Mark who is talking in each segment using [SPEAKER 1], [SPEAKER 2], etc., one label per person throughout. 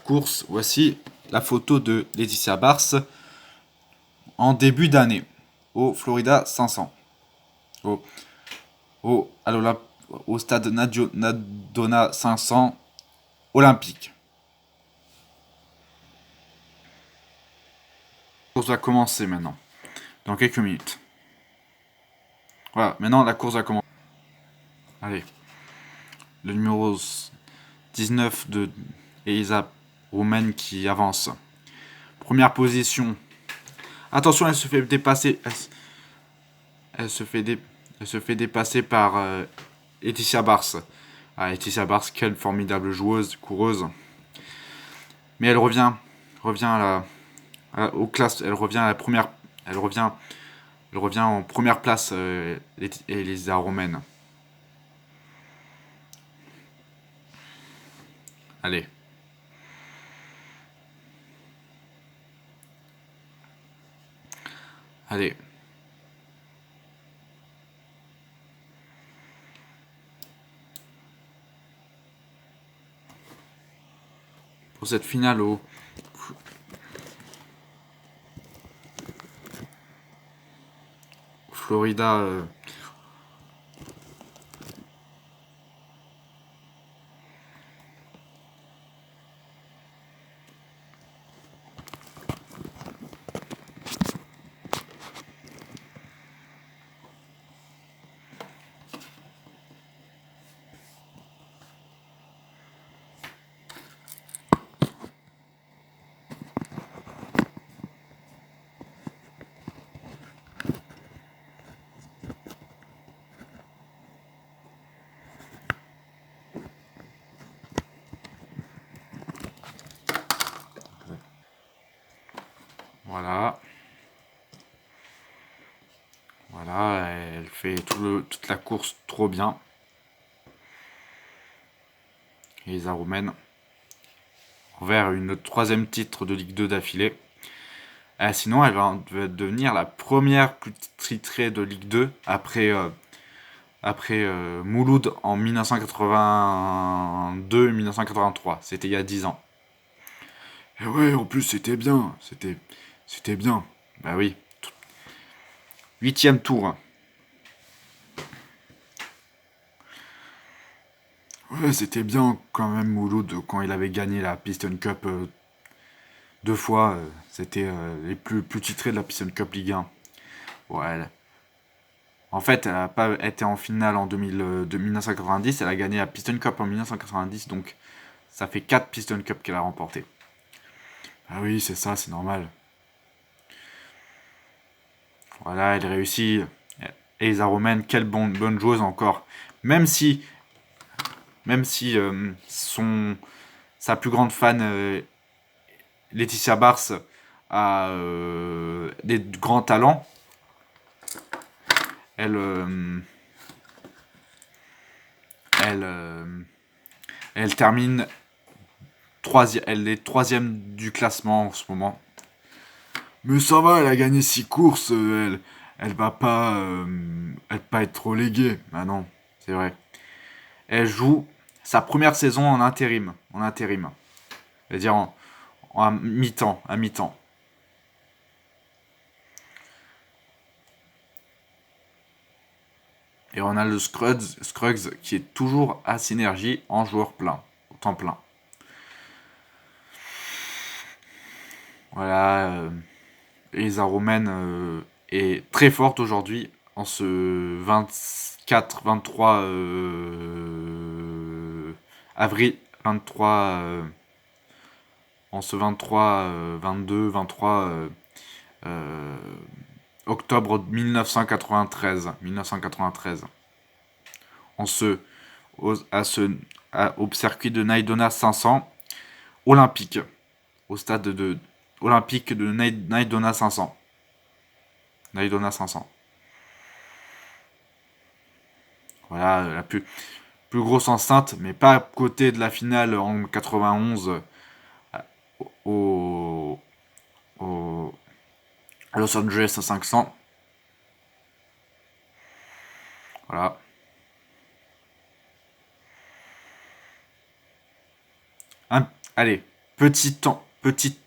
[SPEAKER 1] Course, voici la photo de Laetitia Bars en début d'année au Florida 500, au, au stade Nadona 500 olympique. La course va commencer maintenant, dans quelques minutes. Voilà, maintenant la course va commencer. Allez, le numéro 19 de Elisa Roumaine qui avance. Première position. Attention, elle se fait dépasser. Elle se fait dépasser par Laetitia Bars. Ah, Laetitia Bars, quelle formidable joueuse, coureuse. Mais elle revient aux classes. Elle revient à la première. Elle revient en première place, Elisa Romaine. Allez. Allez. Pour cette finale au Florida. Voilà. Voilà, elle fait toute la course trop bien. Elisa Roumaine envers une troisième titre de Ligue 2 d'affilée. Sinon, elle va devenir la première plus titrée de Ligue 2 après Mouloud en 1982-1983. C'était il y a 10 ans. Et ouais, en plus, c'était bien. C'était bien. Bah oui. Huitième tour. Ouais, c'était bien quand même Mouloud quand il avait gagné la Piston Cup deux fois. C'était les plus titrés de la Piston Cup Ligue 1. Ouais. En fait, elle n'a pas été en finale en 1990. Elle a gagné la Piston Cup en 1990. Donc, ça fait 4 Piston Cup qu'elle a remporté. Ah oui, c'est ça, c'est normal. Voilà, elle réussit. Elisa Romaine, quelle bonne joueuse encore. Même si, sa plus grande fan, Laetitia Bars, a des grands talents, elle, elle, elle termine elle est troisième du classement en ce moment. Mais ça va, elle a gagné 6 courses, elle va pas être reléguée. Ah non, c'est vrai. Elle joue sa première saison en intérim. C'est-à-dire en mi-temps, à mi-temps. Et on a le Scruggs qui est toujours à Synergie en joueur plein, au temps plein. Voilà, Elisa Romaine est très forte aujourd'hui en ce 24-23 avril 23 en ce 23 22 23 octobre 1993 en ce au, à ce au circuit de Naidona 500 olympique au stade de olympique de Naidona 500. Naidona 500. Voilà, la plus grosse enceinte, mais pas à côté de la finale en 91 au, au à Los Angeles à 500. Voilà. Allez, petit temps, petit.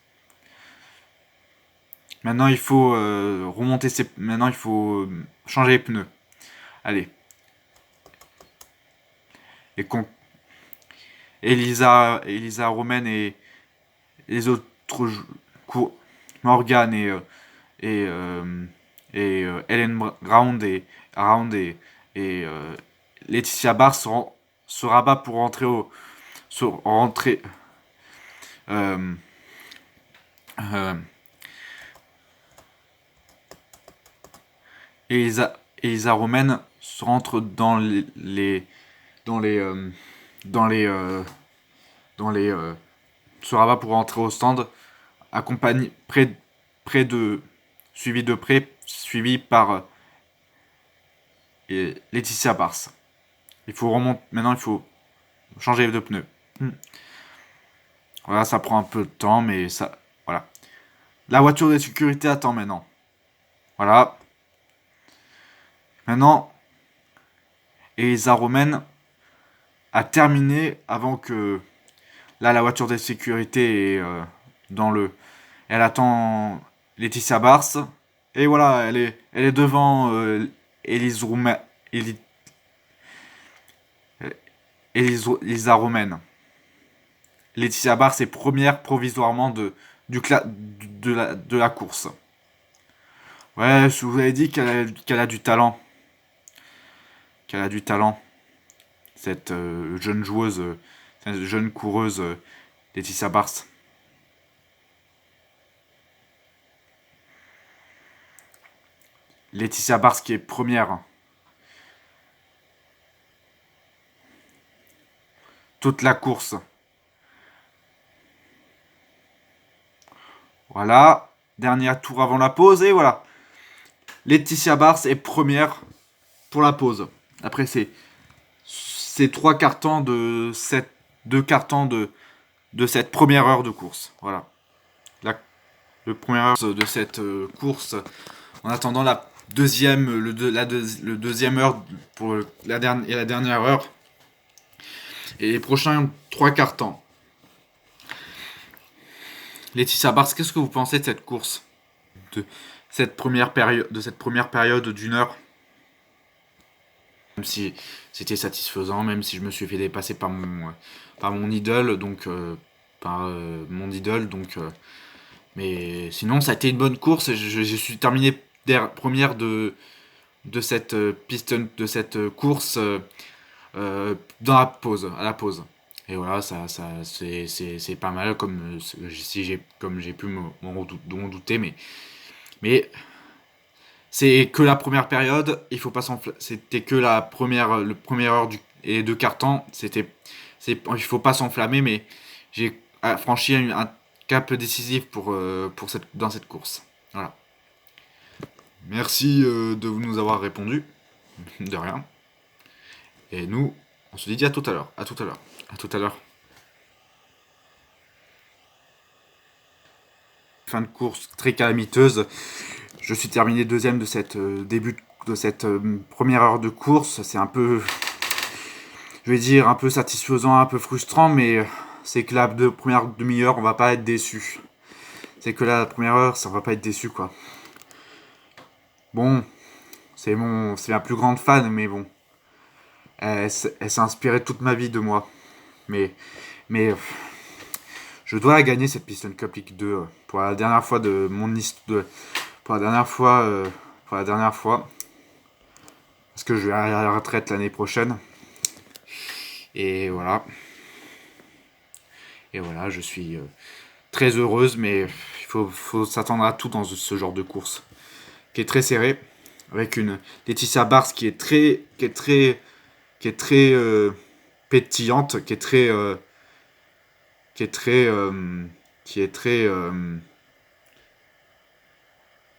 [SPEAKER 1] Maintenant, il faut remonter ses. Maintenant, il faut changer les pneus. Allez. Et con... Elisa Romaine et les autres Morgan et, euh, Ellen Round et Laetitia Barr se rabat pour rentrer au rentrer euh, euh, Elisa Romaine se rentre dans dans les dans les dans les se rabat pour rentrer au stand accompagné près de suivi par Laetitia Bars. Il faut remonter maintenant, il faut changer de pneus. Voilà, ça prend un peu de temps, mais ça voilà. La voiture de sécurité attend maintenant. Voilà. Maintenant, Elisa Romaine a terminé avant que là la voiture de sécurité est dans le. Elle attend Laetitia Bars et voilà, elle est devant Eli- Elisa Romaine. Laetitia Bars est première provisoirement de la course. Ouais, je vous avais dit qu'elle a du talent. Qu'elle a du talent. Cette jeune joueuse, cette jeune coureuse Laetitia Bars. Laetitia Bars qui est première. Toute la course. Voilà. Dernier tour avant la pause et voilà. Laetitia Bars est première pour la pause. Après c'est trois cartons de cette deux cartons de cette première heure de course. Voilà. Le première heure de cette course. En attendant la deuxième le deuxième heure pour la dernière heure et les prochains trois cartons. Laetitia Bars, qu'est-ce que vous pensez de cette course, de cette première période d'une heure? Même si c'était satisfaisant, même si je me suis fait dépasser par mon idole, donc mon idole, donc mais sinon ça a été une bonne course. Je suis terminé première de cette de cette course dans la pause, à la pause. Et voilà, c'est pas mal comme si comme j'ai pu m'en douter, mais c'est que la première période. Il faut pas c'était que le première heure et deux quarts temps. Il faut pas s'enflammer, mais j'ai franchi un cap décisif dans cette course. Voilà. Merci de nous avoir répondu. De rien. Et nous, on se dit à tout à l'heure. À tout à l'heure. À tout à l'heure. Fin de course très calamiteuse. Je suis terminé deuxième de cette début de cette première heure de course. C'est un peu, je vais dire, un peu satisfaisant, un peu frustrant, mais c'est que la première demi-heure, on va pas être déçu. C'est que là, la première heure, ça on va pas être déçu, quoi. Bon, c'est ma plus grande fan, mais bon, elle s'est inspirée toute ma vie de moi. Mais je dois gagner cette Piston Cup League 2 pour la dernière fois de mon histoire. Pour la dernière fois. Pour la dernière fois. Parce que je vais aller à la retraite l'année prochaine. Et voilà. Et voilà, je suis très heureuse, mais faut s'attendre à tout dans ce genre de course. Qui est très serré. Avec une Laetitia Bars qui est très pétillante, qui est très, qui est très, qui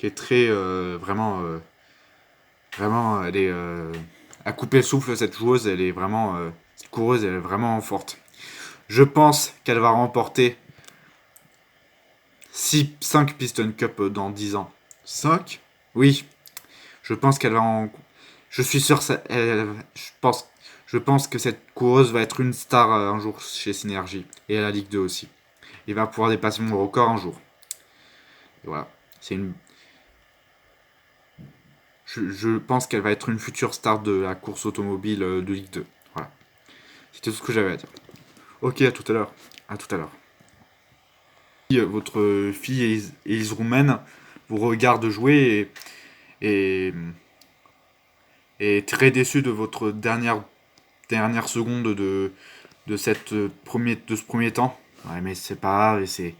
[SPEAKER 1] est très vraiment, elle est à couper le souffle cette joueuse, elle est vraiment cette coureuse, elle est vraiment forte. Je pense qu'elle va remporter 5 Piston Cup dans 10 ans. 5. Oui, je pense qu'elle va en. Je suis sûr, je pense que cette coureuse va être une star un jour chez Synergy et à la Ligue 2 aussi. il va pouvoir dépasser mon record un jour. Et voilà, c'est une... Je pense qu'elle va être une future star de la course automobile de Ligue 2. Voilà, c'était tout ce que j'avais à dire. Ok, à tout à l'heure. À tout à l'heure. Votre fille Élise Roumaine vous regarde jouer et est très déçue de votre dernière seconde de ce premier temps. Ouais, mais c'est pas grave, c'est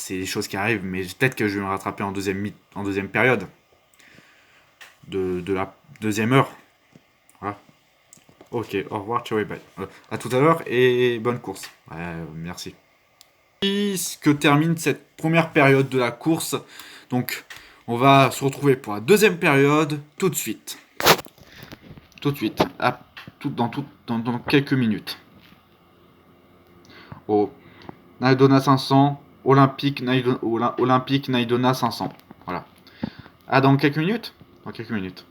[SPEAKER 1] des choses qui arrivent, mais peut-être que je vais me rattraper en deuxième période de la deuxième heure. Voilà. Ok, au revoir, ciao et bye. À tout à l'heure et bonne course. Ouais, merci. Ce que termine cette première période de la course. Donc, on va se retrouver pour la deuxième période tout de suite. Tout de suite, dans quelques minutes. Au Naidona 500, Olympique Naidona 500. Voilà. Ah, dans quelques minutes. Dans quelques minutes.